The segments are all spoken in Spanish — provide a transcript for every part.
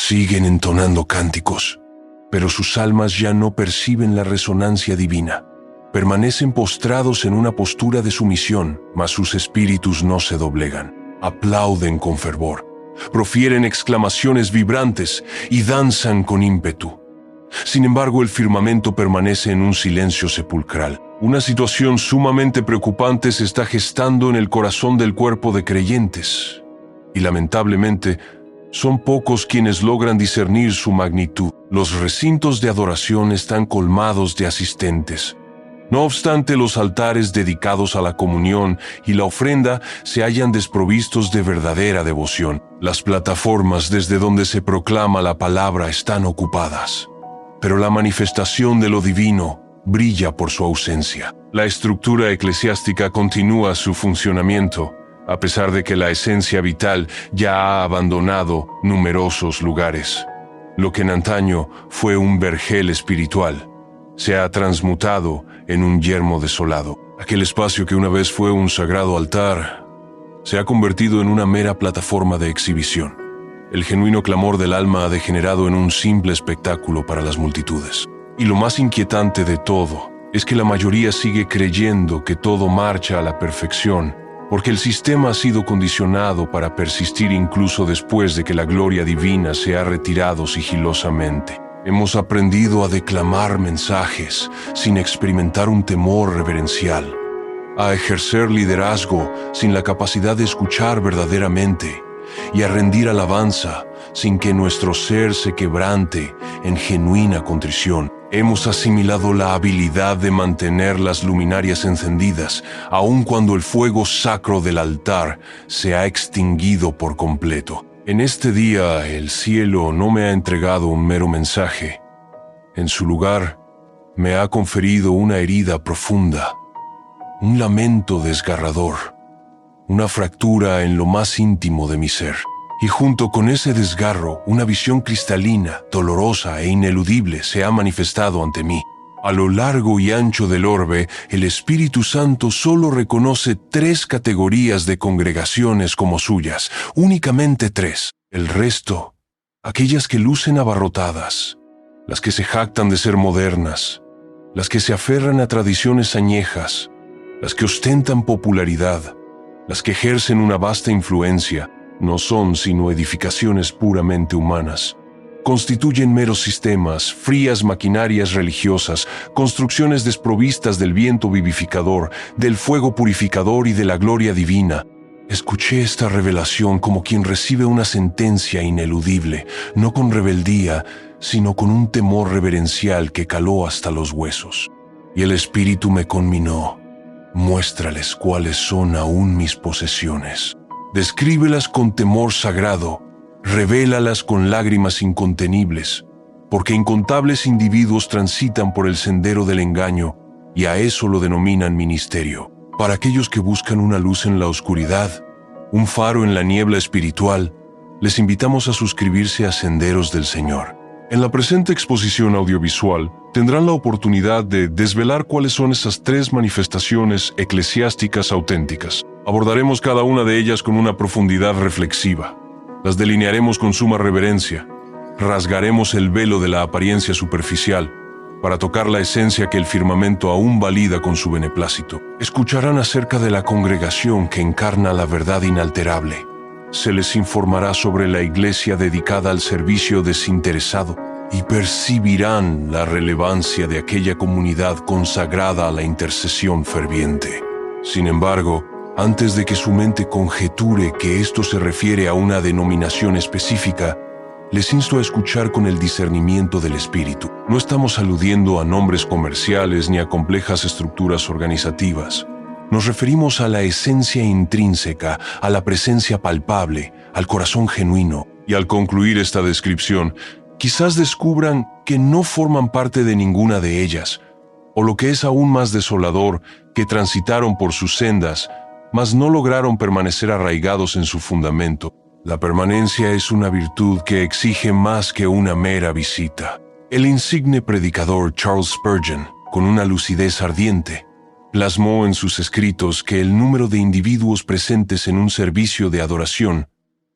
Siguen entonando cánticos, pero sus almas ya no perciben la resonancia divina. Permanecen postrados en una postura de sumisión, mas sus espíritus no se doblegan. Aplauden con fervor, profieren exclamaciones vibrantes y danzan con ímpetu. Sin embargo, el firmamento permanece en un silencio sepulcral. Una situación sumamente preocupante se está gestando en el corazón del cuerpo de creyentes, y lamentablemente, son pocos quienes logran discernir su magnitud. Los recintos de adoración están colmados de asistentes. No obstante, los altares dedicados a la comunión y la ofrenda se hallan desprovistos de verdadera devoción. Las plataformas desde donde se proclama la palabra están ocupadas, pero la manifestación de lo divino brilla por su ausencia. La estructura eclesiástica continúa su funcionamiento, a pesar de que la esencia vital ya ha abandonado numerosos lugares. Lo que en antaño fue un vergel espiritual se ha transmutado en un yermo desolado. Aquel espacio que una vez fue un sagrado altar se ha convertido en una mera plataforma de exhibición. El genuino clamor del alma ha degenerado en un simple espectáculo para las multitudes. Y lo más inquietante de todo es que la mayoría sigue creyendo que todo marcha a la perfección, porque el sistema ha sido condicionado para persistir incluso después de que la gloria divina se ha retirado sigilosamente. Hemos aprendido a declamar mensajes sin experimentar un temor reverencial, a ejercer liderazgo sin la capacidad de escuchar verdaderamente y a rendir alabanza sin que nuestro ser se quebrante en genuina contrición. Hemos asimilado la habilidad de mantener las luminarias encendidas, aun cuando el fuego sacro del altar se ha extinguido por completo. En este día, el cielo no me ha entregado un mero mensaje. En su lugar, me ha conferido una herida profunda, un lamento desgarrador, una fractura en lo más íntimo de mi ser. Y junto con ese desgarro, una visión cristalina, dolorosa e ineludible se ha manifestado ante mí. A lo largo y ancho del orbe, el Espíritu Santo solo reconoce 3 categorías de congregaciones como suyas, únicamente 3. El resto, aquellas que lucen abarrotadas, las que se jactan de ser modernas, las que se aferran a tradiciones añejas, las que ostentan popularidad, las que ejercen una vasta influencia, no son sino edificaciones puramente humanas. Constituyen meros sistemas, frías maquinarias religiosas, construcciones desprovistas del viento vivificador, del fuego purificador y de la gloria divina. Escuché esta revelación como quien recibe una sentencia ineludible, no con rebeldía, sino con un temor reverencial que caló hasta los huesos. Y el Espíritu me conminó: muéstrales cuáles son aún mis posesiones. Descríbelas con temor sagrado, revélalas con lágrimas incontenibles, porque incontables individuos transitan por el sendero del engaño y a eso lo denominan ministerio. Para aquellos que buscan una luz en la oscuridad, un faro en la niebla espiritual, les invitamos a suscribirse a Senderos del Señor. En la presente exposición audiovisual tendrán la oportunidad de desvelar cuáles son esas 3 manifestaciones eclesiásticas auténticas. Abordaremos cada una de ellas con una profundidad reflexiva. Las delinearemos con suma reverencia. Rasgaremos el velo de la apariencia superficial para tocar la esencia que el firmamento aún valida con su beneplácito. Escucharán acerca de la congregación que encarna la verdad inalterable. Se les informará sobre la iglesia dedicada al servicio desinteresado y percibirán la relevancia de aquella comunidad consagrada a la intercesión ferviente. Sin embargo, antes de que su mente conjeture que esto se refiere a una denominación específica, les insto a escuchar con el discernimiento del Espíritu. No estamos aludiendo a nombres comerciales ni a complejas estructuras organizativas. Nos referimos a la esencia intrínseca, a la presencia palpable, al corazón genuino. Y al concluir esta descripción, quizás descubran que no forman parte de ninguna de ellas, o lo que es aún más desolador, que transitaron por sus sendas, mas no lograron permanecer arraigados en su fundamento. La permanencia es una virtud que exige más que una mera visita. El insigne predicador Charles Spurgeon, con una lucidez ardiente, plasmó en sus escritos que el número de individuos presentes en un servicio de adoración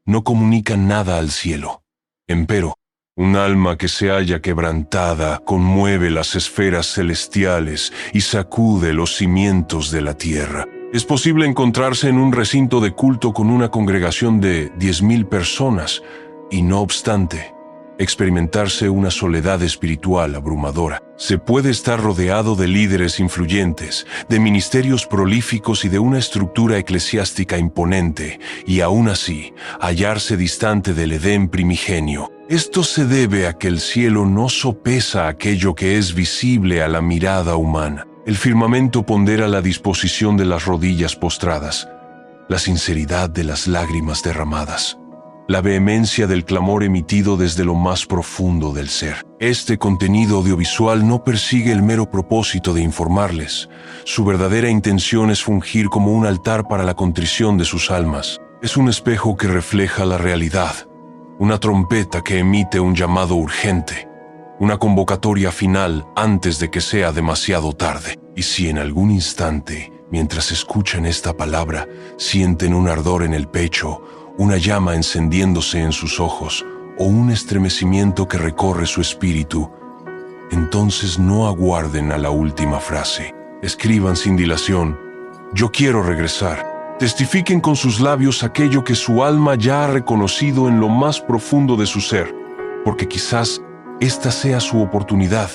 no comunica nada al cielo. Empero, Un alma que se halla quebrantada conmueve las esferas celestiales y sacude los cimientos de la tierra. Es posible encontrarse en un recinto de culto con una congregación de 10,000 personas y, no obstante, experimentarse una soledad espiritual abrumadora. Se puede estar rodeado de líderes influyentes, de ministerios prolíficos y de una estructura eclesiástica imponente, y aún así hallarse distante del Edén primigenio. Esto se debe a que el cielo no sopesa aquello que es visible a la mirada humana. El firmamento pondera la disposición de las rodillas postradas, la sinceridad de las lágrimas derramadas, la vehemencia del clamor emitido desde lo más profundo del ser. Este contenido audiovisual no persigue el mero propósito de informarles. Su verdadera intención es fungir como un altar para la contrición de sus almas. Es un espejo que refleja la realidad, una trompeta que emite un llamado urgente, una convocatoria final antes de que sea demasiado tarde. Y si en algún instante, mientras escuchan esta palabra, sienten un ardor en el pecho, una llama encendiéndose en sus ojos o un estremecimiento que recorre su espíritu, entonces no aguarden a la última frase. Escriban sin dilación: yo quiero regresar. Testifiquen con sus labios aquello que su alma ya ha reconocido en lo más profundo de su ser, porque quizás esta sea su oportunidad,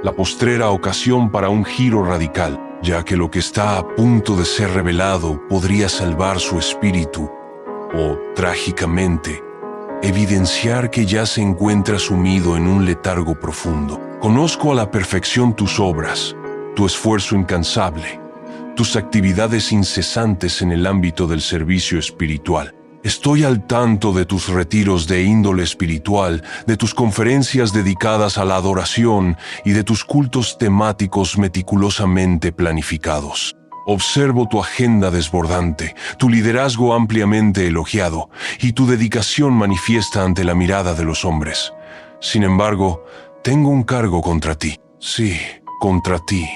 la postrera ocasión para un giro radical, ya que lo que está a punto de ser revelado podría salvar su espíritu o, trágicamente, evidenciar que ya se encuentra sumido en un letargo profundo. Conozco a la perfección tus obras, tu esfuerzo incansable, tus actividades incesantes en el ámbito del servicio espiritual. Estoy al tanto de tus retiros de índole espiritual, de tus conferencias dedicadas a la adoración y de tus cultos temáticos meticulosamente planificados. Observo tu agenda desbordante, tu liderazgo ampliamente elogiado y tu dedicación manifiesta ante la mirada de los hombres. Sin embargo, tengo un cargo contra ti. Sí, contra ti,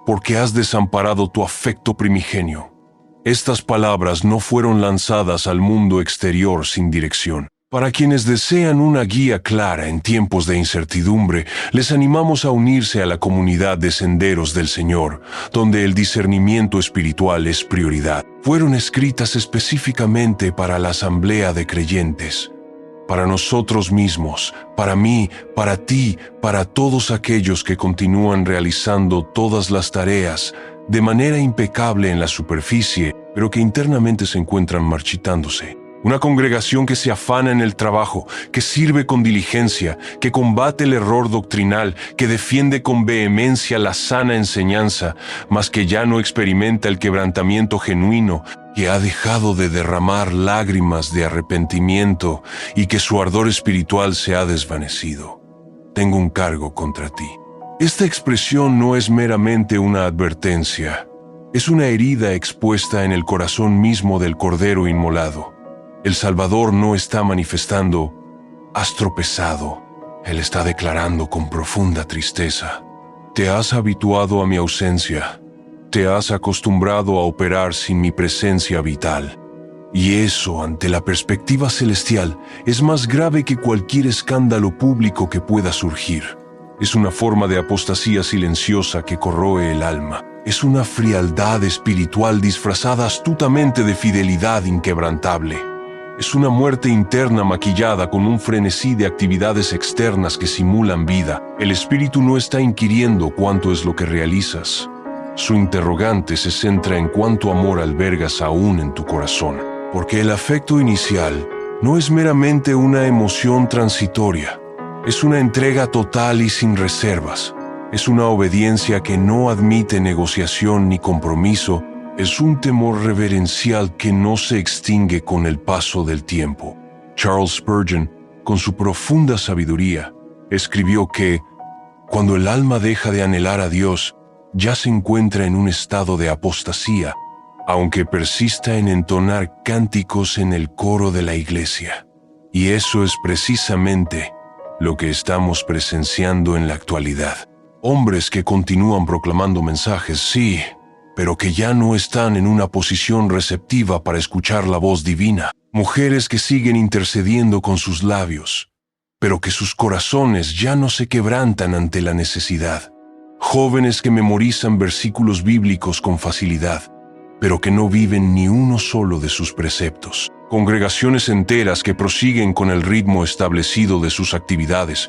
porque has desamparado tu afecto primigenio. Estas palabras no fueron lanzadas al mundo exterior sin dirección. Para quienes desean una guía clara en tiempos de incertidumbre, les animamos a unirse a la comunidad de Senderos del Señor, donde el discernimiento espiritual es prioridad. Fueron escritas específicamente para la asamblea de creyentes, para nosotros mismos, para mí, para ti, para todos aquellos que continúan realizando todas las tareas de manera impecable en la superficie, pero que internamente se encuentran marchitándose. Una congregación que se afana en el trabajo, que sirve con diligencia, que combate el error doctrinal, que defiende con vehemencia la sana enseñanza, mas que ya no experimenta el quebrantamiento genuino, que ha dejado de derramar lágrimas de arrepentimiento y que su ardor espiritual se ha desvanecido. Tengo un cargo contra ti. Esta expresión no es meramente una advertencia, es una herida expuesta en el corazón mismo del Cordero inmolado. El Salvador no está manifestando: has tropezado. Él está declarando con profunda tristeza: te has habituado a mi ausencia, te has acostumbrado a operar sin mi presencia vital. Y eso, ante la perspectiva celestial, es más grave que cualquier escándalo público que pueda surgir. Es una forma de apostasía silenciosa que corroe el alma. Es una frialdad espiritual disfrazada astutamente de fidelidad inquebrantable. Es una muerte interna maquillada con un frenesí de actividades externas que simulan vida. El espíritu no está inquiriendo cuánto es lo que realizas. Su interrogante se centra en cuánto amor albergas aún en tu corazón. Porque el afecto inicial no es meramente una emoción transitoria. Es una entrega total y sin reservas. Es una obediencia que no admite negociación ni compromiso. Es un temor reverencial que no se extingue con el paso del tiempo. Charles Spurgeon, con su profunda sabiduría, escribió que, cuando el alma deja de anhelar a Dios, ya se encuentra en un estado de apostasía, aunque persista en entonar cánticos en el coro de la iglesia. Y eso es precisamente lo que estamos presenciando en la actualidad. Hombres que continúan proclamando mensajes, sí, pero que ya no están en una posición receptiva para escuchar la voz divina. Mujeres que siguen intercediendo con sus labios, pero que sus corazones ya no se quebrantan ante la necesidad. Jóvenes que memorizan versículos bíblicos con facilidad, pero que no viven ni uno solo de sus preceptos. Congregaciones enteras que prosiguen con el ritmo establecido de sus actividades,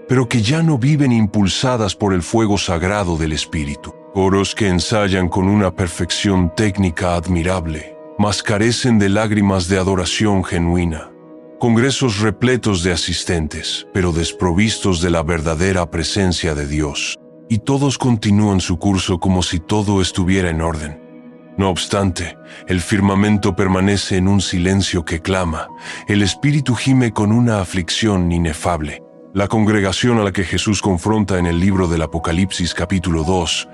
pero que ya no viven impulsadas por el fuego sagrado del Espíritu. Coros que ensayan con una perfección técnica admirable, mas carecen de lágrimas de adoración genuina. Congresos repletos de asistentes, pero desprovistos de la verdadera presencia de Dios. Y todos continúan su curso como si todo estuviera en orden. No obstante, el firmamento permanece en un silencio que clama. El espíritu gime con una aflicción inefable. La congregación a la que Jesús confronta en el libro del Apocalipsis capítulo 2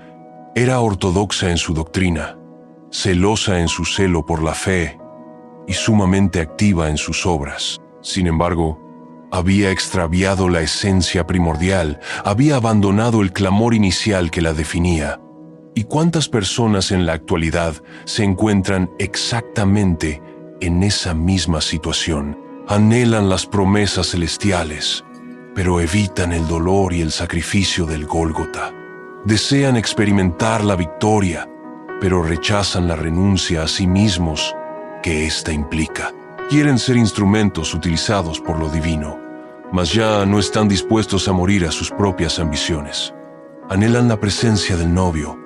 era ortodoxa en su doctrina, celosa en su celo por la fe y sumamente activa en sus obras. Sin embargo, había extraviado la esencia primordial, había abandonado el clamor inicial que la definía. ¿Y cuántas personas en la actualidad se encuentran exactamente en esa misma situación? Anhelan las promesas celestiales, pero evitan el dolor y el sacrificio del Gólgota. Desean experimentar la victoria, pero rechazan la renuncia a sí mismos que ésta implica. Quieren ser instrumentos utilizados por lo divino, mas ya no están dispuestos a morir a sus propias ambiciones. Anhelan la presencia del novio,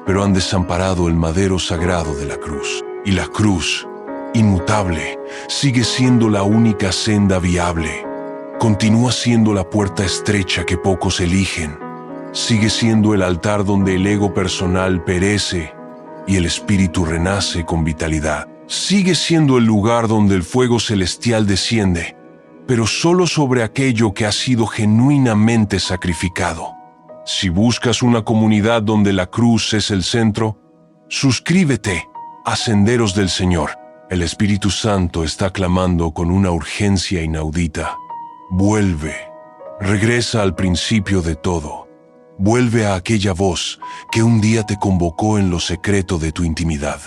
pero han desamparado el madero sagrado de la cruz. Y la cruz, inmutable, sigue siendo la única senda viable. Continúa siendo la puerta estrecha que pocos eligen. Sigue siendo el altar donde el ego personal perece y el espíritu renace con vitalidad. Sigue siendo el lugar donde el fuego celestial desciende, pero solo sobre aquello que ha sido genuinamente sacrificado. Si buscas una comunidad donde la cruz es el centro, suscríbete a Senderos del Señor. El Espíritu Santo está clamando con una urgencia inaudita. Vuelve, regresa al principio de todo. Vuelve a aquella voz que un día te convocó en lo secreto de tu intimidad.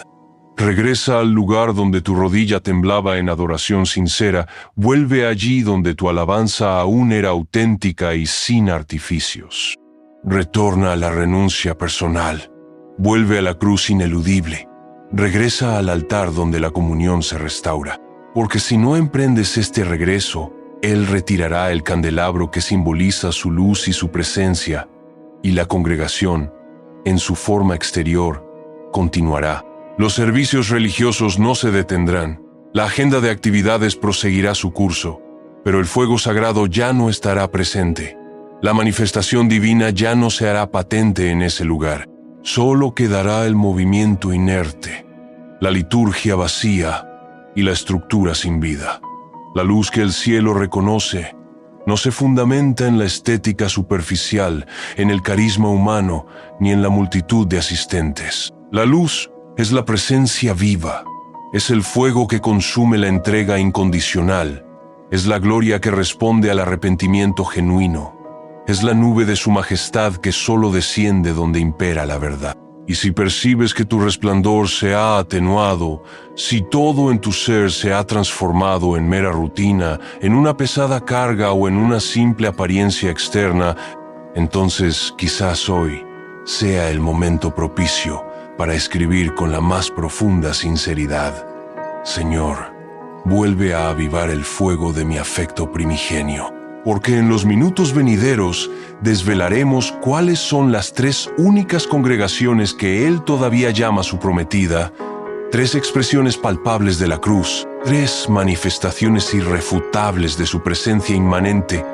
Regresa al lugar donde tu rodilla temblaba en adoración sincera. Vuelve allí donde tu alabanza aún era auténtica y sin artificios. Retorna a la renuncia personal. Vuelve a la cruz ineludible. Regresa al altar donde la comunión se restaura. Porque si no emprendes este regreso, Él retirará el candelabro que simboliza su luz y su presencia, y la congregación, en su forma exterior, continuará. Los servicios religiosos no se detendrán. La agenda de actividades proseguirá su curso, pero el fuego sagrado ya no estará presente. La manifestación divina ya no se hará patente en ese lugar. Solo quedará el movimiento inerte, la liturgia vacía y la estructura sin vida. La luz que el cielo reconoce no se fundamenta en la estética superficial, en el carisma humano, ni en la multitud de asistentes. La luz es la presencia viva, es el fuego que consume la entrega incondicional, es la gloria que responde al arrepentimiento genuino, es la nube de su majestad que solo desciende donde impera la verdad. Y si percibes que tu resplandor se ha atenuado, si todo en tu ser se ha transformado en mera rutina, en una pesada carga o en una simple apariencia externa, entonces quizás hoy sea el momento propicio para escribir con la más profunda sinceridad: Señor, vuelve a avivar el fuego de mi afecto primigenio. Porque en los minutos venideros desvelaremos cuáles son las 3 únicas congregaciones que Él todavía llama su prometida, 3 expresiones palpables de la cruz, 3 manifestaciones irrefutables de su presencia inmanente,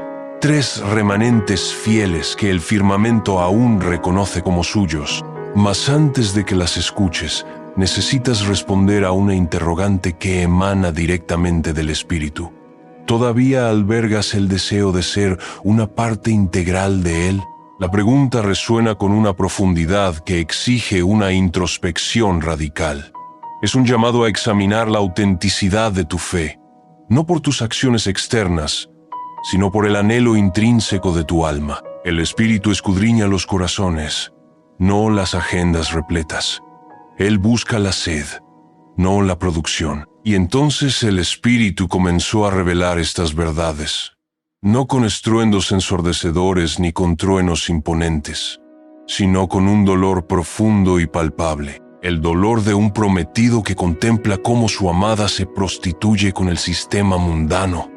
3 remanentes fieles que el firmamento aún reconoce como suyos. Mas antes de que las escuches, necesitas responder a una interrogante que emana directamente del Espíritu. ¿Todavía albergas el deseo de ser una parte integral de Él? La pregunta resuena con una profundidad que exige una introspección radical. Es un llamado a examinar la autenticidad de tu fe, no por tus acciones externas, sino por el anhelo intrínseco de tu alma. El Espíritu escudriña los corazones, no las agendas repletas. Él busca la sed, no la producción. Y entonces el Espíritu comenzó a revelar estas verdades. no con estruendos ensordecedores ni con truenos imponentes, sino con un dolor profundo y palpable, el dolor de un prometido que contempla cómo su amada se prostituye con el sistema mundano,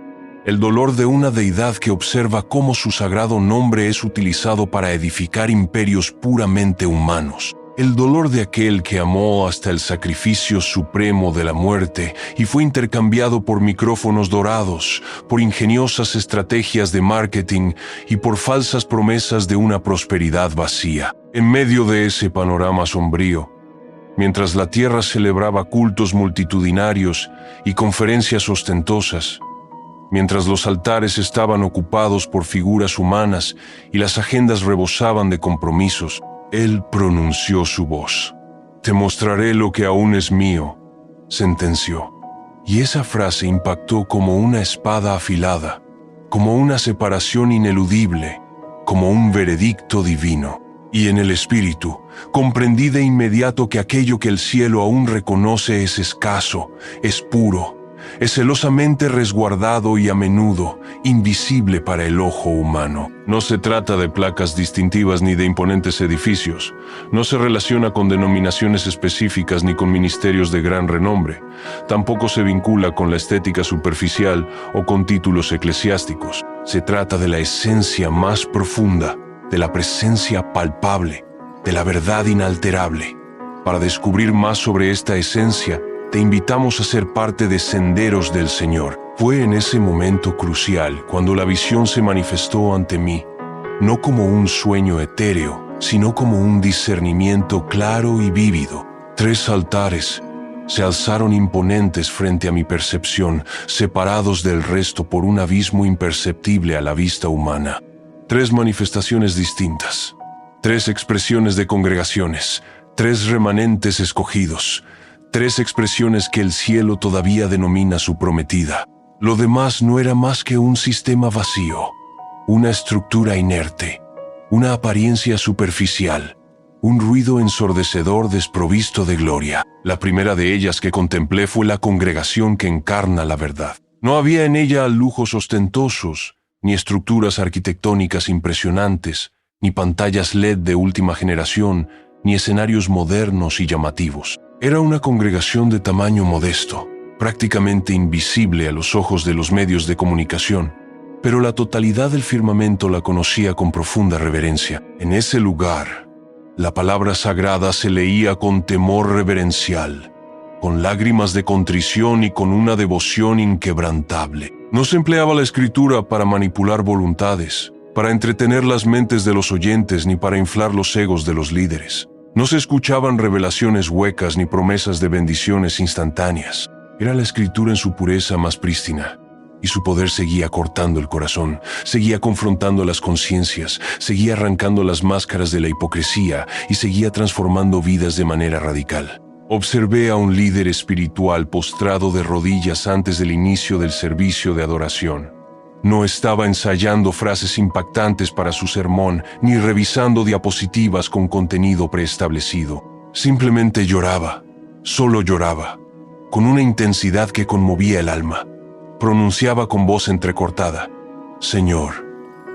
el dolor de una deidad que observa cómo su sagrado nombre es utilizado para edificar imperios puramente humanos, el dolor de aquel que amó hasta el sacrificio supremo de la muerte y fue intercambiado por micrófonos dorados, por ingeniosas estrategias de marketing y por falsas promesas de una prosperidad vacía. En medio de ese panorama sombrío, mientras la tierra celebraba cultos multitudinarios y conferencias ostentosas, mientras los altares estaban ocupados por figuras humanas y las agendas rebosaban de compromisos, Él pronunció su voz. «Te mostraré lo que aún es mío», sentenció. Y esa frase impactó como una espada afilada, como una separación ineludible, como un veredicto divino. Y en el espíritu, comprendí de inmediato que aquello que el cielo aún reconoce es escaso, es puro, es celosamente resguardado y a menudo invisible para el ojo humano. No se trata de placas distintivas ni de imponentes edificios. No se relaciona con denominaciones específicas ni con ministerios de gran renombre. Tampoco se vincula con la estética superficial o con títulos eclesiásticos. Se trata de la esencia más profunda, de la presencia palpable, de la verdad inalterable. Para descubrir más sobre esta esencia, te invitamos a ser parte de Senderos del Señor. Fue en ese momento crucial cuando la visión se manifestó ante mí, no como un sueño etéreo, sino como un discernimiento claro y vívido. 3 altares se alzaron imponentes frente a mi percepción, separados del resto por un abismo imperceptible a la vista humana. 3 manifestaciones distintas, 3 expresiones de congregaciones, 3 remanentes escogidos, 3 expresiones que el cielo todavía denomina su prometida. Lo demás no era más que un sistema vacío, una estructura inerte, una apariencia superficial, un ruido ensordecedor desprovisto de gloria. La primera de ellas que contemplé fue la congregación que encarna la verdad. No había en ella lujos ostentosos, ni estructuras arquitectónicas impresionantes, ni pantallas LED de última generación, ni escenarios modernos y llamativos. Era una congregación de tamaño modesto, prácticamente invisible a los ojos de los medios de comunicación, pero la totalidad del firmamento la conocía con profunda reverencia. En ese lugar, la palabra sagrada se leía con temor reverencial, con lágrimas de contrición y con una devoción inquebrantable. No se empleaba la escritura para manipular voluntades, para entretener las mentes de los oyentes ni para inflar los egos de los líderes. No se escuchaban revelaciones huecas ni promesas de bendiciones instantáneas. Era la escritura en su pureza más prístina, y su poder seguía cortando el corazón, seguía confrontando las conciencias, seguía arrancando las máscaras de la hipocresía y seguía transformando vidas de manera radical. Observé a un líder espiritual postrado de rodillas antes del inicio del servicio de adoración. No estaba ensayando frases impactantes para su sermón, ni revisando diapositivas con contenido preestablecido. Simplemente lloraba, solo lloraba, con una intensidad que conmovía el alma. Pronunciaba con voz entrecortada: «Señor,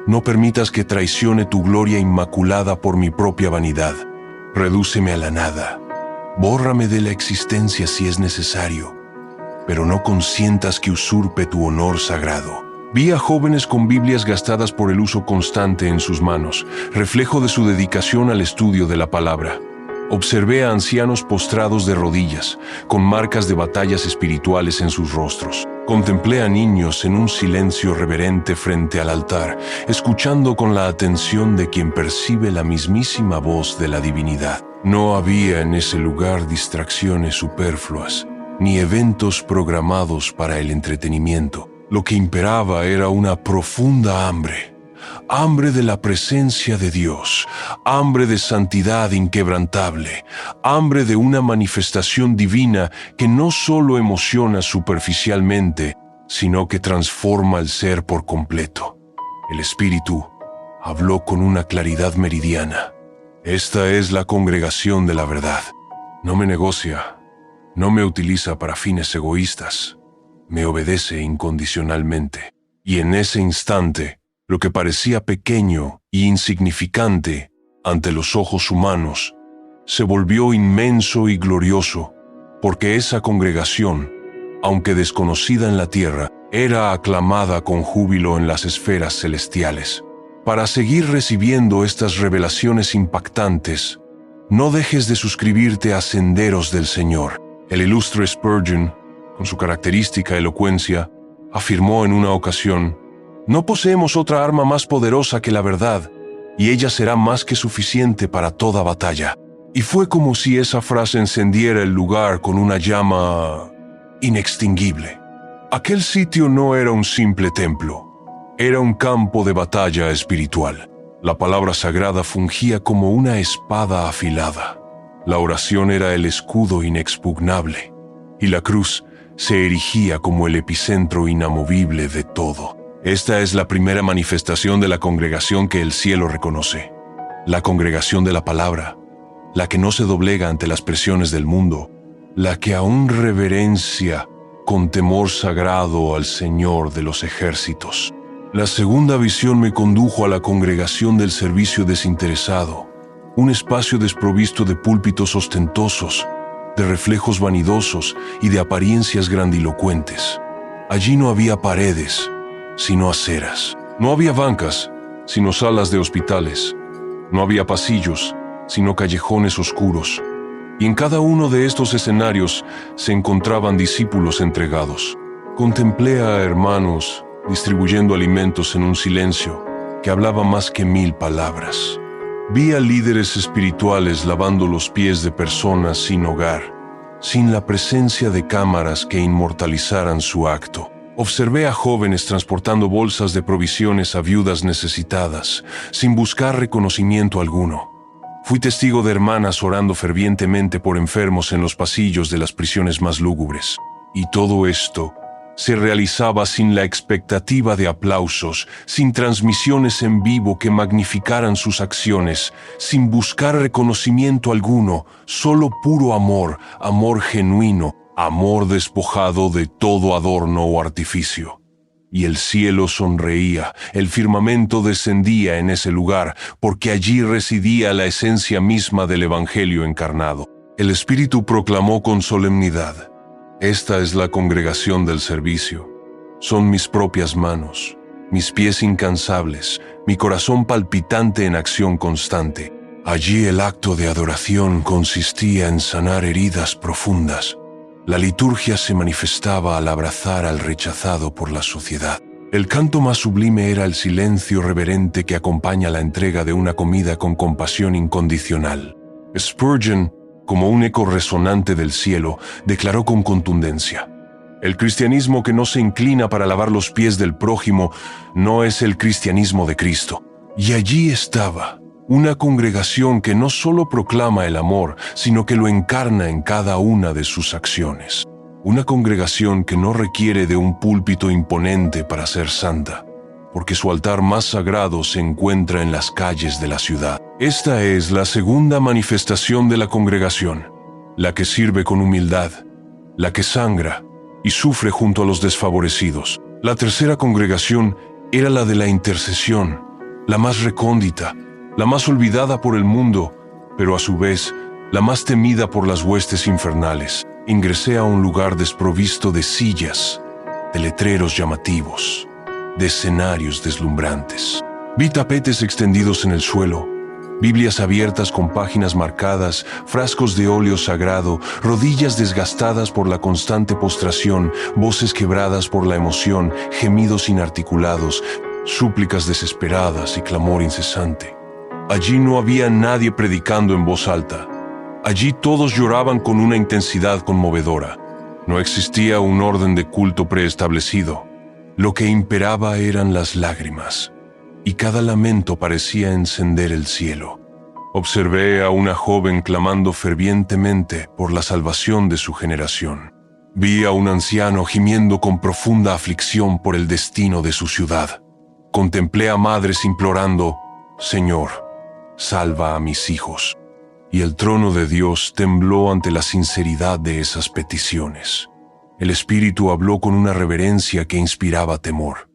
no permitas que traicione tu gloria inmaculada por mi propia vanidad. Redúceme a la nada. Bórrame de la existencia si es necesario, pero no consientas que usurpe tu honor sagrado». Vi a jóvenes con Biblias gastadas por el uso constante en sus manos, reflejo de su dedicación al estudio de la palabra. Observé a ancianos postrados de rodillas, con marcas de batallas espirituales en sus rostros. Contemplé a niños en un silencio reverente frente al altar, escuchando con la atención de quien percibe la mismísima voz de la divinidad. No había en ese lugar distracciones superfluas, ni eventos programados para el entretenimiento. Lo que imperaba era una profunda hambre, hambre de la presencia de Dios, hambre de santidad inquebrantable, hambre de una manifestación divina que no solo emociona superficialmente, sino que transforma el ser por completo. El Espíritu habló con una claridad meridiana. Esta es la congregación de la verdad. No me negocia, no me utiliza para fines egoístas. Me obedece incondicionalmente. Y en ese instante, lo que parecía pequeño y insignificante ante los ojos humanos, se volvió inmenso y glorioso, porque esa congregación, aunque desconocida en la tierra, era aclamada con júbilo en las esferas celestiales. Para seguir recibiendo estas revelaciones impactantes, no dejes de suscribirte a Senderos del Señor. El ilustre Spurgeon, con su característica elocuencia, afirmó en una ocasión: «No poseemos otra arma más poderosa que la verdad, y ella será más que suficiente para toda batalla». Y fue como si esa frase encendiera el lugar con una llama inextinguible. Aquel sitio no era un simple templo, era un campo de batalla espiritual. La palabra sagrada fungía como una espada afilada. La oración era el escudo inexpugnable, y la cruz se erigía como el epicentro inamovible de todo. Esta es la primera manifestación de la congregación que el cielo reconoce. La congregación de la palabra, la que no se doblega ante las presiones del mundo, la que aún reverencia con temor sagrado al Señor de los ejércitos. La segunda visión me condujo a la congregación del servicio desinteresado, un espacio desprovisto de púlpitos ostentosos, de reflejos vanidosos y de apariencias grandilocuentes. Allí no había paredes, sino aceras. No había bancas, sino salas de hospitales. No había pasillos, sino callejones oscuros. Y en cada uno de estos escenarios se encontraban discípulos entregados. Contemplé a hermanos distribuyendo alimentos en un silencio que hablaba más que 1000 palabras. Vi a líderes espirituales lavando los pies de personas sin hogar, sin la presencia de cámaras que inmortalizaran su acto. Observé a jóvenes transportando bolsas de provisiones a viudas necesitadas, sin buscar reconocimiento alguno. Fui testigo de hermanas orando fervientemente por enfermos en los pasillos de las prisiones más lúgubres. Y todo esto se realizaba sin la expectativa de aplausos, sin transmisiones en vivo que magnificaran sus acciones, sin buscar reconocimiento alguno, solo puro amor, amor genuino, amor despojado de todo adorno o artificio. Y el cielo sonreía, el firmamento descendía en ese lugar, porque allí residía la esencia misma del Evangelio encarnado. El Espíritu proclamó con solemnidad: «Esta es la congregación del servicio. Son mis propias manos, mis pies incansables, mi corazón palpitante en acción constante». Allí el acto de adoración consistía en sanar heridas profundas. La liturgia se manifestaba al abrazar al rechazado por la sociedad. El canto más sublime era el silencio reverente que acompaña la entrega de una comida con compasión incondicional. Spurgeon, como un eco resonante del cielo, declaró con contundencia: «El cristianismo que no se inclina para lavar los pies del prójimo no es el cristianismo de Cristo». Y allí estaba una congregación que no solo proclama el amor, sino que lo encarna en cada una de sus acciones. Una congregación que no requiere de un púlpito imponente para ser santa, porque su altar más sagrado se encuentra en las calles de la ciudad. Esta es la segunda manifestación de la congregación, la que sirve con humildad, la que sangra y sufre junto a los desfavorecidos. La tercera congregación era la de la intercesión, la más recóndita, la más olvidada por el mundo, pero a su vez la más temida por las huestes infernales. Ingresé a un lugar desprovisto de sillas, de letreros llamativos, de escenarios deslumbrantes. Vi tapetes extendidos en el suelo, Biblias abiertas con páginas marcadas, frascos de óleo sagrado, rodillas desgastadas por la constante postración, voces quebradas por la emoción, gemidos inarticulados, súplicas desesperadas y clamor incesante. Allí no había nadie predicando en voz alta. Allí todos lloraban con una intensidad conmovedora. No existía un orden de culto preestablecido. Lo que imperaba eran las lágrimas, y cada lamento parecía encender el cielo. Observé a una joven clamando fervientemente por la salvación de su generación. Vi a un anciano gimiendo con profunda aflicción por el destino de su ciudad. Contemplé a madres implorando: «Señor, salva a mis hijos». Y el trono de Dios tembló ante la sinceridad de esas peticiones. El Espíritu habló con una reverencia que inspiraba temor.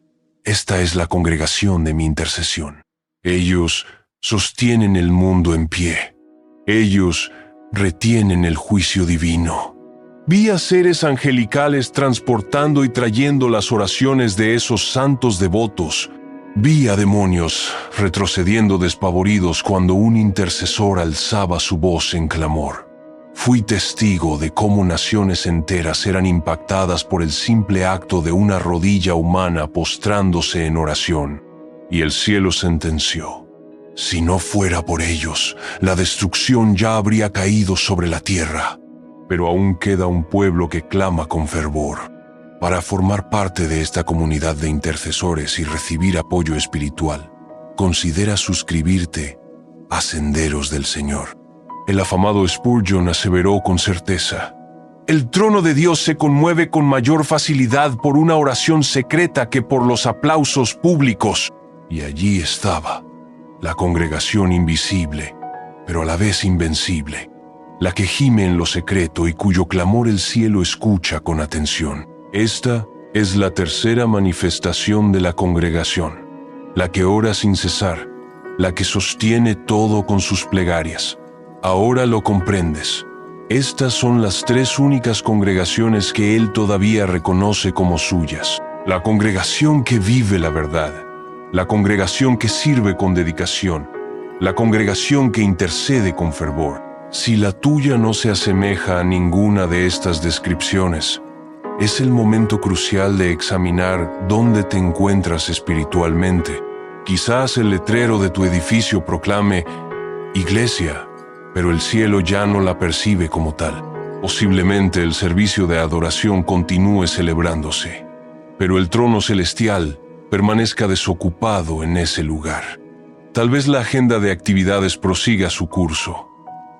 Esta es la congregación de mi intercesión. Ellos sostienen el mundo en pie. Ellos retienen el juicio divino. Vi a seres angelicales transportando y trayendo las oraciones de esos santos devotos. Vi a demonios retrocediendo despavoridos cuando un intercesor alzaba su voz en clamor. Fui testigo de cómo naciones enteras eran impactadas por el simple acto de una rodilla humana postrándose en oración. Y el cielo sentenció: si no fuera por ellos, la destrucción ya habría caído sobre la tierra. Pero aún queda un pueblo que clama con fervor. Para formar parte de esta comunidad de intercesores y recibir apoyo espiritual, considera suscribirte a Senderos del Señor. El afamado Spurgeon aseveró con certeza: el trono de Dios se conmueve con mayor facilidad por una oración secreta que por los aplausos públicos. Y allí estaba, la congregación invisible, pero a la vez invencible, la que gime en lo secreto y cuyo clamor el cielo escucha con atención. Esta es la tercera manifestación de la congregación, la que ora sin cesar, la que sostiene todo con sus plegarias. Ahora lo comprendes. Estas son las tres únicas congregaciones que él todavía reconoce como suyas. La congregación que vive la verdad, la congregación que sirve con dedicación, la congregación que intercede con fervor. Si la tuya no se asemeja a ninguna de estas descripciones, es el momento crucial de examinar dónde te encuentras espiritualmente. Quizás el letrero de tu edificio proclame iglesia, pero el cielo ya no la percibe como tal. Posiblemente el servicio de adoración continúe celebrándose, pero el trono celestial permanezca desocupado en ese lugar. Tal vez la agenda de actividades prosiga su curso,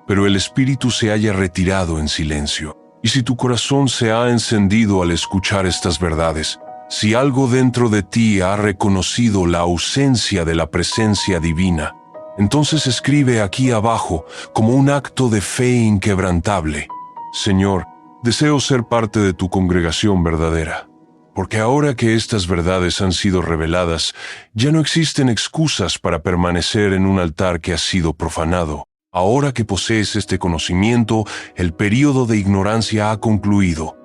pero el espíritu se haya retirado en silencio. Y si tu corazón se ha encendido al escuchar estas verdades, si algo dentro de ti ha reconocido la ausencia de la presencia divina, entonces escribe aquí abajo como un acto de fe inquebrantable: Señor, deseo ser parte de tu congregación verdadera, porque ahora que estas verdades han sido reveladas, ya no existen excusas para permanecer en un altar que ha sido profanado. Ahora que posees este conocimiento, el período de ignorancia ha concluido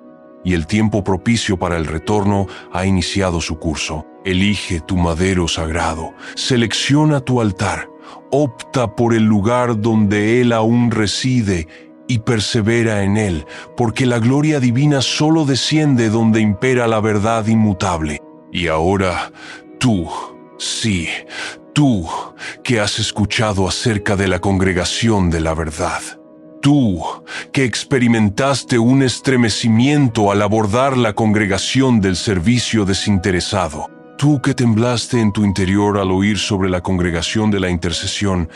y el tiempo propicio para el retorno ha iniciado su curso. Elige tu madero sagrado, selecciona tu altar, opta por el lugar donde Él aún reside y persevera en Él, porque la gloria divina solo desciende donde impera la verdad inmutable. Y ahora, tú, sí, tú que has escuchado acerca de la congregación de la verdad, tú que experimentaste un estremecimiento al abordar la congregación del servicio desinteresado, tú que temblaste en tu interior al oír sobre la congregación de la intercesión,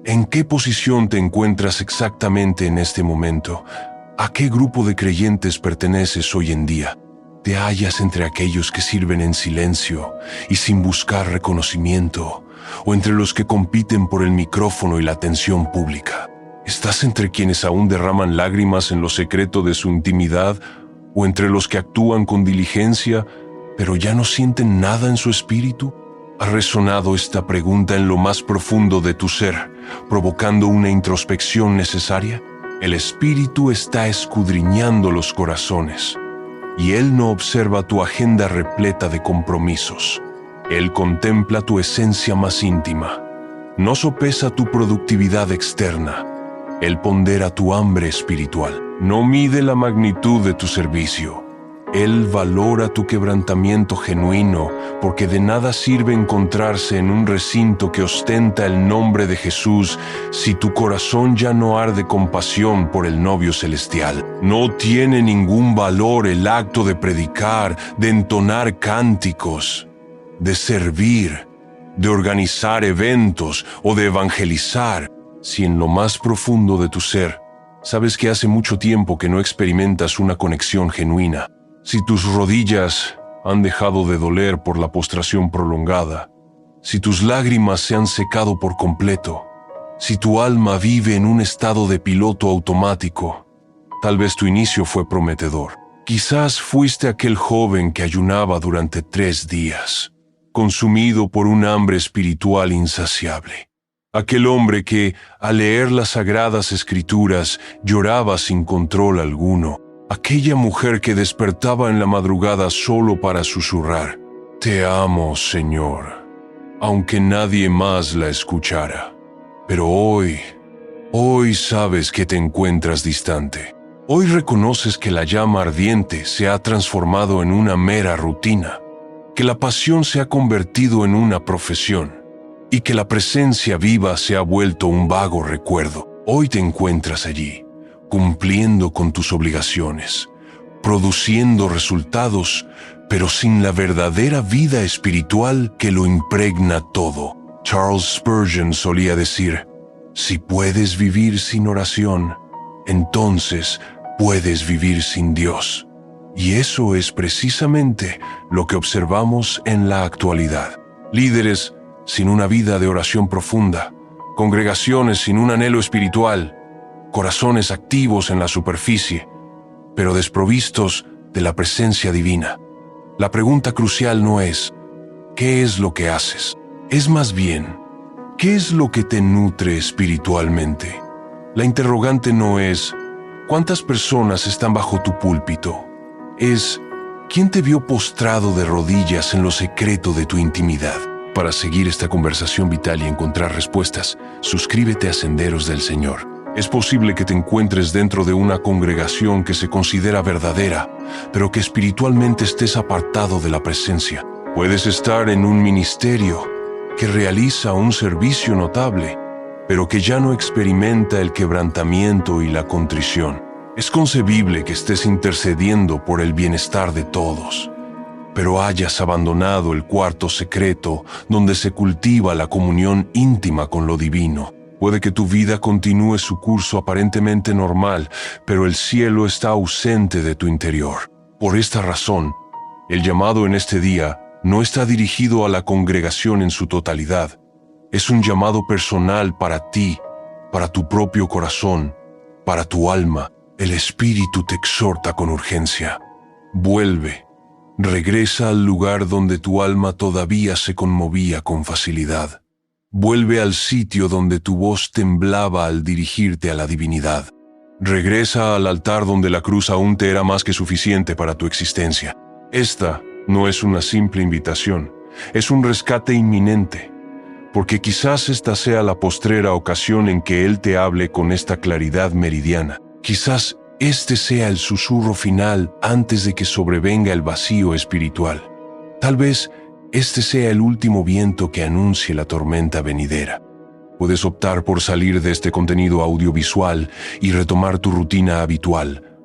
¿en qué posición te encuentras exactamente en este momento? ¿A qué grupo de creyentes perteneces hoy en día? ¿Te hallas entre aquellos que sirven en silencio y sin buscar reconocimiento, o entre los que compiten por el micrófono y la atención pública? ¿Estás entre quienes aún derraman lágrimas en lo secreto de su intimidad, o entre los que actúan con diligencia, pero ya no sienten nada en su espíritu? ¿Ha resonado esta pregunta en lo más profundo de tu ser, provocando una introspección necesaria? El Espíritu está escudriñando los corazones, y Él no observa tu agenda repleta de compromisos. Él contempla tu esencia más íntima. No sopesa tu productividad externa. Él pondera tu hambre espiritual. No mide la magnitud de tu servicio. Él valora tu quebrantamiento genuino, porque de nada sirve encontrarse en un recinto que ostenta el nombre de Jesús si tu corazón ya no arde con pasión por el novio celestial. No tiene ningún valor el acto de predicar, de entonar cánticos, de servir, de organizar eventos o de evangelizar, si en lo más profundo de tu ser sabes que hace mucho tiempo que no experimentas una conexión genuina. Si tus rodillas han dejado de doler por la postración prolongada, si tus lágrimas se han secado por completo, si tu alma vive en un estado de piloto automático, tal vez tu inicio fue prometedor. Quizás fuiste aquel joven que ayunaba durante 3 días. consumido por un hambre espiritual insaciable. Aquel hombre que, al leer las sagradas escrituras, lloraba sin control alguno. Aquella mujer que despertaba en la madrugada solo para susurrar: «Te amo, Señor», aunque nadie más la escuchara. Pero hoy sabes que te encuentras distante. Hoy reconoces que la llama ardiente se ha transformado en una mera rutina, que la pasión se ha convertido en una profesión y que la presencia viva se ha vuelto un vago recuerdo. Hoy te encuentras allí, cumpliendo con tus obligaciones, produciendo resultados, pero sin la verdadera vida espiritual que lo impregna todo. Charles Spurgeon solía decir: si puedes vivir sin oración, entonces puedes vivir sin Dios. Y eso es precisamente lo que observamos en la actualidad. Líderes sin una vida de oración profunda, congregaciones sin un anhelo espiritual, corazones activos en la superficie, pero desprovistos de la presencia divina. La pregunta crucial no es ¿qué es lo que haces? Es más bien ¿qué es lo que te nutre espiritualmente? La interrogante no es ¿cuántas personas están bajo tu púlpito? Es ¿quién te vio postrado de rodillas en lo secreto de tu intimidad? Para seguir esta conversación vital y encontrar respuestas, suscríbete a Senderos del Señor. Es posible que te encuentres dentro de una congregación que se considera verdadera, pero que espiritualmente estés apartado de la presencia. Puedes estar en un ministerio que realiza un servicio notable, pero que ya no experimenta el quebrantamiento y la contrición. Es concebible que estés intercediendo por el bienestar de todos, pero hayas abandonado el cuarto secreto donde se cultiva la comunión íntima con lo divino. Puede que tu vida continúe su curso aparentemente normal, pero el cielo está ausente de tu interior. Por esta razón, el llamado en este día no está dirigido a la congregación en su totalidad. Es un llamado personal para ti, para tu propio corazón, para tu alma. El Espíritu te exhorta con urgencia. Vuelve, regresa al lugar donde tu alma todavía se conmovía con facilidad. Vuelve al sitio donde tu voz temblaba al dirigirte a la divinidad. Regresa al altar donde la cruz aún te era más que suficiente para tu existencia. Esta no es una simple invitación, es un rescate inminente, porque quizás esta sea la postrera ocasión en que Él te hable con esta claridad meridiana. Quizás este sea el susurro final antes de que sobrevenga el vacío espiritual. Tal vez este sea el último viento que anuncie la tormenta venidera. Puedes optar por salir de este contenido audiovisual y retomar tu rutina habitual.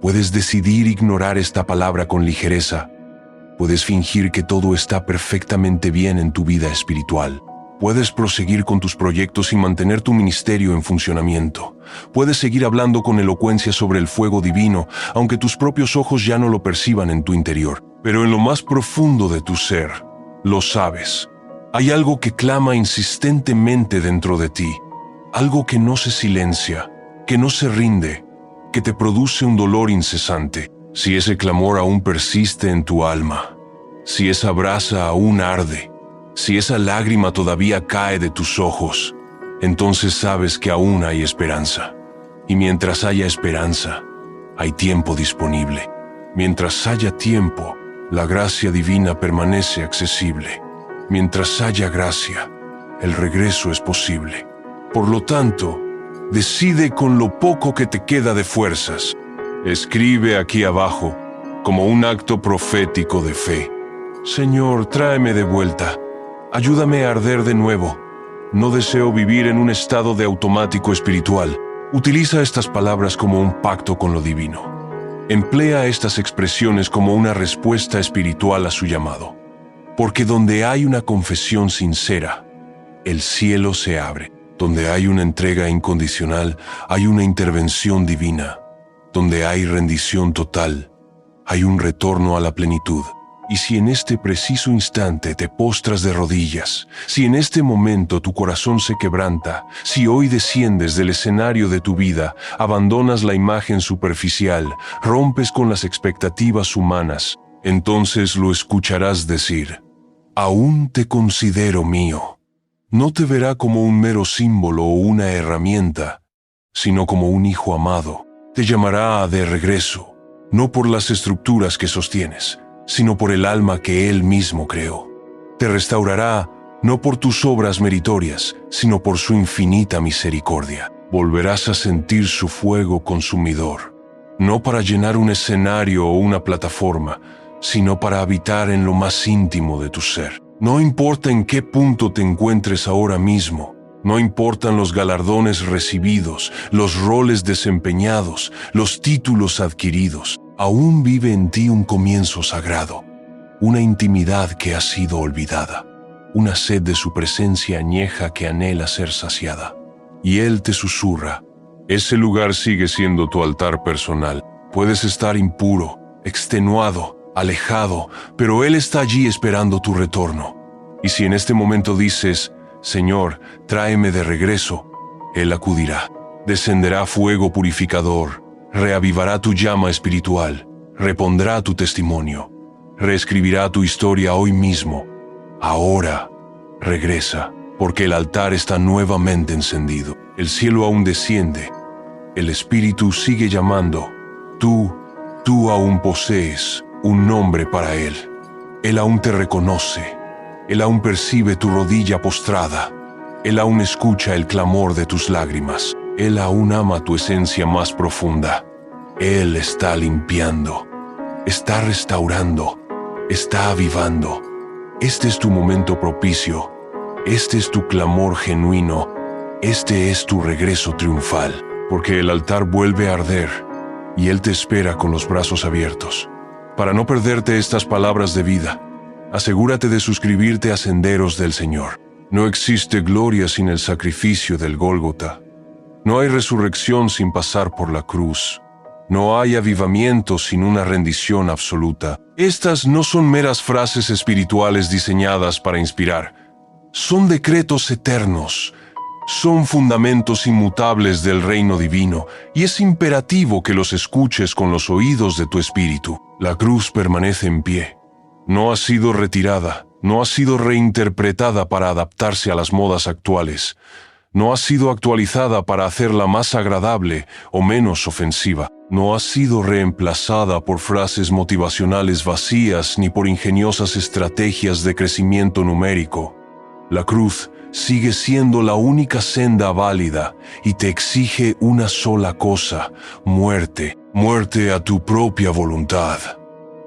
Puedes decidir ignorar esta palabra con ligereza. Puedes fingir que todo está perfectamente bien en tu vida espiritual. Puedes proseguir con tus proyectos y mantener tu ministerio en funcionamiento. Puedes seguir hablando con elocuencia sobre el fuego divino, aunque tus propios ojos ya no lo perciban en tu interior. Pero en lo más profundo de tu ser, lo sabes. Hay algo que clama insistentemente dentro de ti. Algo que no se silencia, que no se rinde, que te produce un dolor incesante. Si ese clamor aún persiste en tu alma, si esa brasa aún arde, si esa lágrima todavía cae de tus ojos, entonces sabes que aún hay esperanza. Y mientras haya esperanza, hay tiempo disponible. Mientras haya tiempo, la gracia divina permanece accesible. Mientras haya gracia, el regreso es posible. Por lo tanto, decide con lo poco que te queda de fuerzas. Escribe aquí abajo, como un acto profético de fe: Señor, tráeme de vuelta. Ayúdame a arder de nuevo. No deseo vivir en un estado de automático espiritual. Utiliza estas palabras como un pacto con lo divino. Emplea estas expresiones como una respuesta espiritual a su llamado. Porque donde hay una confesión sincera, el cielo se abre. Donde hay una entrega incondicional, hay una intervención divina. Donde hay rendición total, hay un retorno a la plenitud. Y si en este preciso instante te postras de rodillas, si en este momento tu corazón se quebranta, si hoy desciendes del escenario de tu vida, abandonas la imagen superficial, rompes con las expectativas humanas, entonces lo escucharás decir: Aún te considero mío. No te verá como un mero símbolo o una herramienta, sino como un hijo amado. Te llamará de regreso, no por las estructuras que sostienes, sino por el alma que Él mismo creó. Te restaurará no por tus obras meritorias, sino por su infinita misericordia. Volverás a sentir su fuego consumidor, no para llenar un escenario o una plataforma, sino para habitar en lo más íntimo de tu ser. No importa en qué punto te encuentres ahora mismo, no importan los galardones recibidos, los roles desempeñados, los títulos adquiridos, aún vive en ti un comienzo sagrado, una intimidad que ha sido olvidada, una sed de su presencia añeja que anhela ser saciada. Y Él te susurra, ese lugar sigue siendo tu altar personal. Puedes estar impuro, extenuado, alejado, pero Él está allí esperando tu retorno. Y si en este momento dices, Señor, tráeme de regreso, Él acudirá. Descenderá fuego purificador, reavivará tu llama espiritual, repondrá tu testimonio, reescribirá tu historia hoy mismo. Ahora, regresa, porque el altar está nuevamente encendido. El cielo aún desciende. El Espíritu sigue llamando. Tú aún posees un nombre para Él. Él aún te reconoce. Él aún percibe tu rodilla postrada. Él aún escucha el clamor de tus lágrimas. Él aún ama tu esencia más profunda. Él está limpiando, está restaurando, está avivando. Este es tu momento propicio. Este es tu clamor genuino. Este es tu regreso triunfal, porque el altar vuelve a arder y Él te espera con los brazos abiertos. Para no perderte estas palabras de vida, asegúrate de suscribirte a Senderos del Señor. No existe gloria sin el sacrificio del Gólgota. No hay resurrección sin pasar por la cruz. No hay avivamiento sin una rendición absoluta. Estas no son meras frases espirituales diseñadas para inspirar. Son decretos eternos. Son fundamentos inmutables del reino divino, y es imperativo que los escuches con los oídos de tu espíritu. La cruz permanece en pie. No ha sido retirada, no ha sido reinterpretada para adaptarse a las modas actuales. No ha sido actualizada para hacerla más agradable o menos ofensiva. No ha sido reemplazada por frases motivacionales vacías ni por ingeniosas estrategias de crecimiento numérico. La cruz sigue siendo la única senda válida y te exige una sola cosa: muerte. Muerte a tu propia voluntad.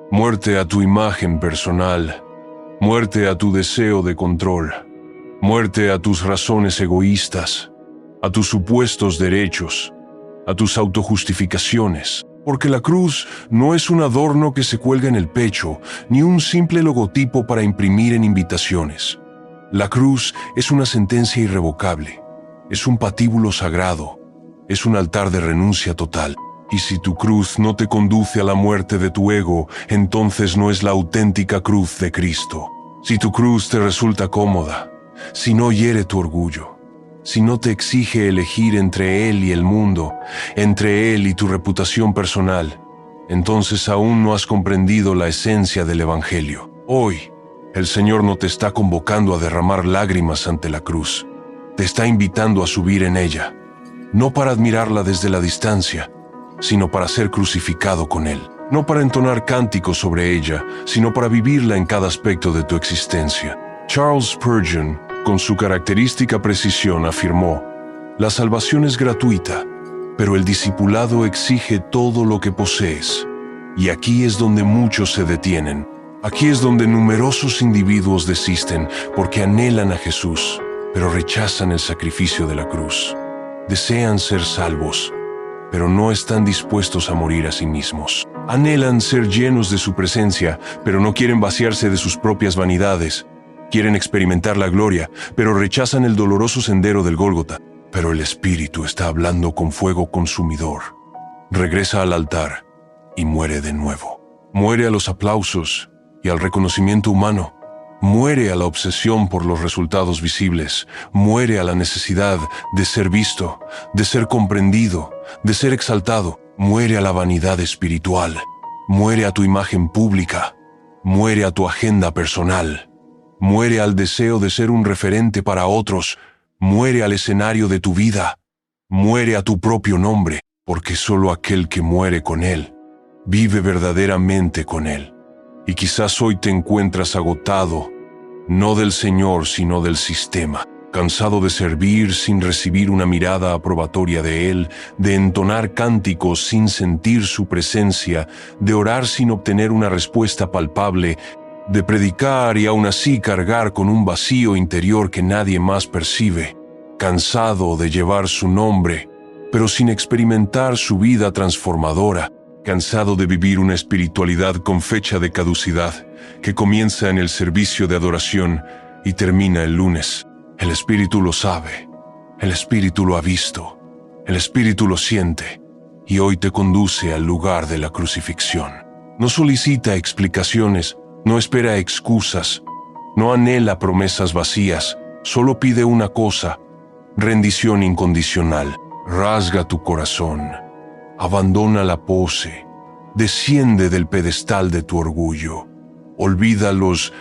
Muerte a tu imagen personal. Muerte a tu deseo de control. Muerte a tus razones egoístas, a tus supuestos derechos, a tus autojustificaciones. Porque la cruz no es un adorno que se cuelga en el pecho, ni un simple logotipo para imprimir en invitaciones. La cruz es una sentencia irrevocable, es un patíbulo sagrado, es un altar de renuncia total. Y si tu cruz no te conduce a la muerte de tu ego, entonces no es la auténtica cruz de Cristo. Si tu cruz te resulta cómoda, si no hiere tu orgullo, si no te exige elegir entre Él y el mundo, entre Él y tu reputación personal, entonces aún no has comprendido la esencia del Evangelio. Hoy, el Señor no te está convocando a derramar lágrimas ante la cruz. Te está invitando a subir en ella, no para admirarla desde la distancia, sino para ser crucificado con Él. No para entonar cánticos sobre ella, sino para vivirla en cada aspecto de tu existencia. Charles Spurgeon, con su característica precisión, afirmó: la salvación es gratuita, pero el discipulado exige todo lo que posees. Y aquí es donde muchos se detienen. Aquí es donde numerosos individuos desisten porque anhelan a Jesús, pero rechazan el sacrificio de la cruz. Desean ser salvos, pero no están dispuestos a morir a sí mismos. Anhelan ser llenos de su presencia, pero no quieren vaciarse de sus propias vanidades. Quieren experimentar la gloria, pero rechazan el doloroso sendero del Gólgota. Pero el Espíritu está hablando con fuego consumidor. Regresa al altar y muere de nuevo. Muere a los aplausos y al reconocimiento humano. Muere a la obsesión por los resultados visibles. Muere a la necesidad de ser visto, de ser comprendido, de ser exaltado. Muere a la vanidad espiritual. Muere a tu imagen pública. Muere a tu agenda personal. Muere al deseo de ser un referente para otros. Muere al escenario de tu vida. Muere a tu propio nombre, porque solo aquel que muere con él vive verdaderamente con él. Y quizás hoy te encuentras agotado, no del Señor, sino del sistema, cansado de servir sin recibir una mirada aprobatoria de Él, de entonar cánticos sin sentir su presencia, de orar sin obtener una respuesta palpable, de predicar y aún así cargar con un vacío interior que nadie más percibe, cansado de llevar su nombre, pero sin experimentar su vida transformadora, cansado de vivir una espiritualidad con fecha de caducidad, que comienza en el servicio de adoración y termina el lunes. El Espíritu lo sabe, el Espíritu lo ha visto, el Espíritu lo siente, y hoy te conduce al lugar de la crucifixión. No solicita explicaciones, no espera excusas, no anhela promesas vacías, solo pide una cosa: rendición incondicional. Rasga tu corazón, abandona la pose, desciende del pedestal de tu orgullo, olvida los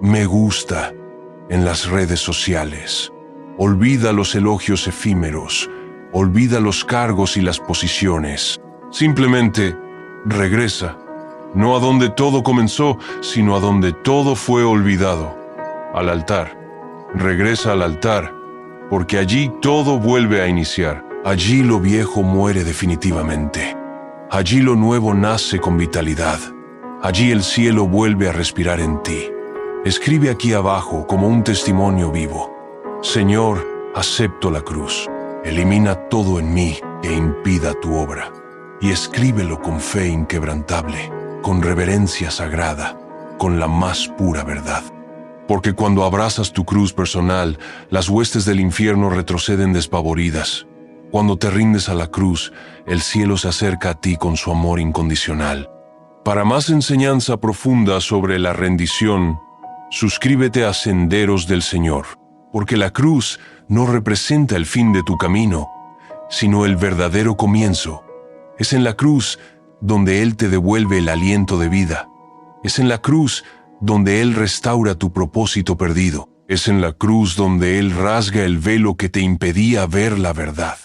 me gusta en las redes sociales, olvida los elogios efímeros, olvida los cargos y las posiciones. Simplemente regresa, no a donde todo comenzó, sino a donde todo fue olvidado, al altar. Regresa al altar, porque allí todo vuelve a iniciar. Allí lo viejo muere definitivamente. Allí lo nuevo nace con vitalidad. Allí el cielo vuelve a respirar en ti. Escribe aquí abajo como un testimonio vivo: Señor, acepto la cruz. Elimina todo en mí que impida tu obra. Y escríbelo con fe inquebrantable, con reverencia sagrada, con la más pura verdad. Porque cuando abrazas tu cruz personal, las huestes del infierno retroceden despavoridas. Cuando te rindes a la cruz, el cielo se acerca a ti con su amor incondicional. Para más enseñanza profunda sobre la rendición, suscríbete a Senderos del Señor, porque la cruz no representa el fin de tu camino, sino el verdadero comienzo. Es en la cruz donde Él te devuelve el aliento de vida. Es en la cruz donde Él restaura tu propósito perdido. Es en la cruz donde Él rasga el velo que te impedía ver la verdad.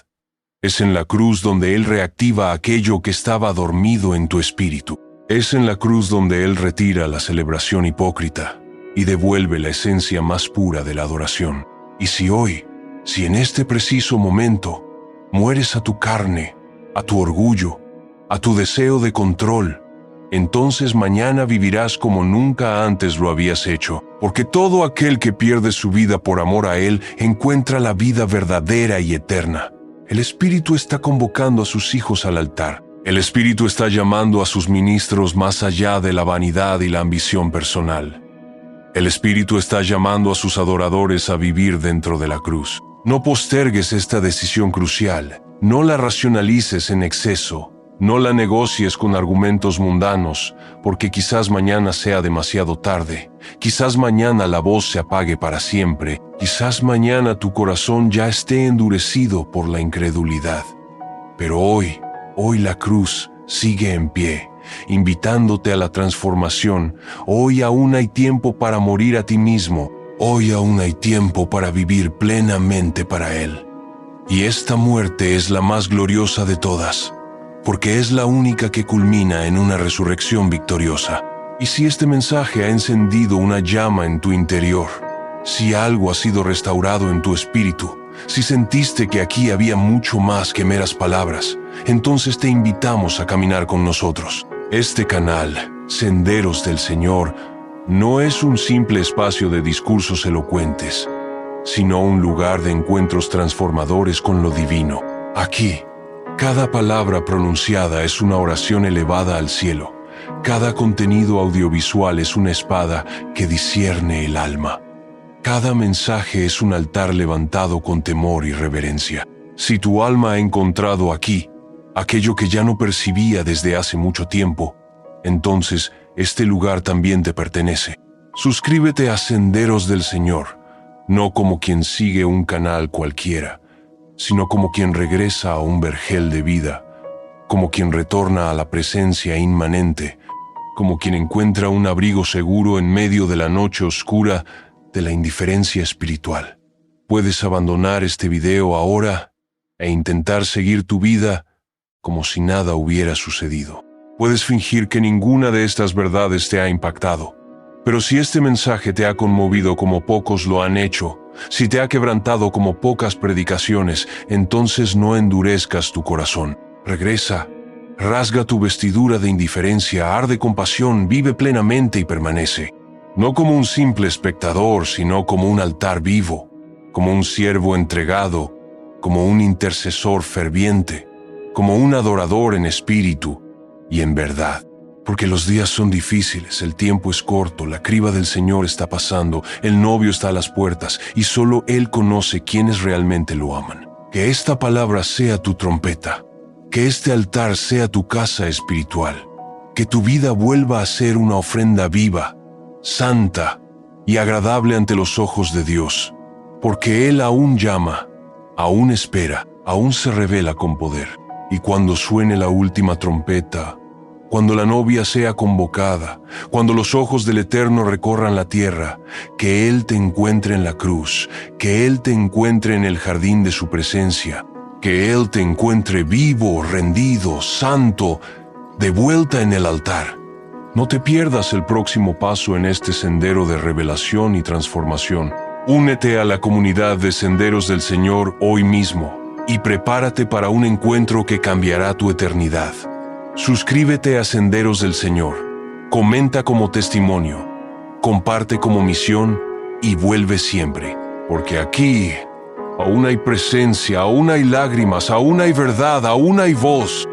Es en la cruz donde Él reactiva aquello que estaba dormido en tu espíritu. Es en la cruz donde Él retira la celebración hipócrita y devuelve la esencia más pura de la adoración. Y si hoy, si en este preciso momento, mueres a tu carne, a tu orgullo, a tu deseo de control, entonces mañana vivirás como nunca antes lo habías hecho, porque todo aquel que pierde su vida por amor a Él encuentra la vida verdadera y eterna. El Espíritu está convocando a sus hijos al altar. El Espíritu está llamando a sus ministros más allá de la vanidad y la ambición personal. El Espíritu está llamando a sus adoradores a vivir dentro de la cruz. No postergues esta decisión crucial. No la racionalices en exceso. No la negocies con argumentos mundanos, porque quizás mañana sea demasiado tarde. Quizás mañana la voz se apague para siempre. Quizás mañana tu corazón ya esté endurecido por la incredulidad. Pero hoy la cruz sigue en pie, invitándote a la transformación. Hoy aún hay tiempo para morir a ti mismo. Hoy aún hay tiempo para vivir plenamente para Él. Y esta muerte es la más gloriosa de todas, porque es la única que culmina en una resurrección victoriosa. Y si este mensaje ha encendido una llama en tu interior, si algo ha sido restaurado en tu espíritu, si sentiste que aquí había mucho más que meras palabras, entonces te invitamos a caminar con nosotros. Este canal, Senderos del Señor, no es un simple espacio de discursos elocuentes, sino un lugar de encuentros transformadores con lo divino. Aquí, cada palabra pronunciada es una oración elevada al cielo. Cada contenido audiovisual es una espada que discierne el alma. Cada mensaje es un altar levantado con temor y reverencia. Si tu alma ha encontrado aquí aquello que ya no percibía desde hace mucho tiempo, entonces este lugar también te pertenece. Suscríbete a Senderos del Señor, no como quien sigue un canal cualquiera, sino como quien regresa a un vergel de vida, como quien retorna a la presencia inmanente, como quien encuentra un abrigo seguro en medio de la noche oscura de la indiferencia espiritual. Puedes abandonar este video ahora e intentar seguir tu vida como si nada hubiera sucedido. Puedes fingir que ninguna de estas verdades te ha impactado. Pero si este mensaje te ha conmovido como pocos lo han hecho, si te ha quebrantado como pocas predicaciones, entonces no endurezcas tu corazón. Regresa, rasga tu vestidura de indiferencia, arde con pasión, vive plenamente y permanece. No como un simple espectador, sino como un altar vivo, como un siervo entregado, como un intercesor ferviente, como un adorador en espíritu y en verdad. Porque los días son difíciles, el tiempo es corto, la criba del Señor está pasando, el novio está a las puertas y solo Él conoce quiénes realmente lo aman. Que esta palabra sea tu trompeta, que este altar sea tu casa espiritual, que tu vida vuelva a ser una ofrenda viva, santa y agradable ante los ojos de Dios, porque Él aún llama, aún espera, aún se revela con poder. Y cuando suene la última trompeta, cuando la novia sea convocada, cuando los ojos del Eterno recorran la tierra, que Él te encuentre en la cruz, que Él te encuentre en el jardín de su presencia, que Él te encuentre vivo, rendido, santo, de vuelta en el altar. No te pierdas el próximo paso en este sendero de revelación y transformación. Únete a la comunidad de Senderos del Señor hoy mismo y prepárate para un encuentro que cambiará tu eternidad. Suscríbete a Senderos del Señor, comenta como testimonio, comparte como misión y vuelve siempre, porque aquí aún hay presencia, aún hay lágrimas, aún hay verdad, aún hay voz.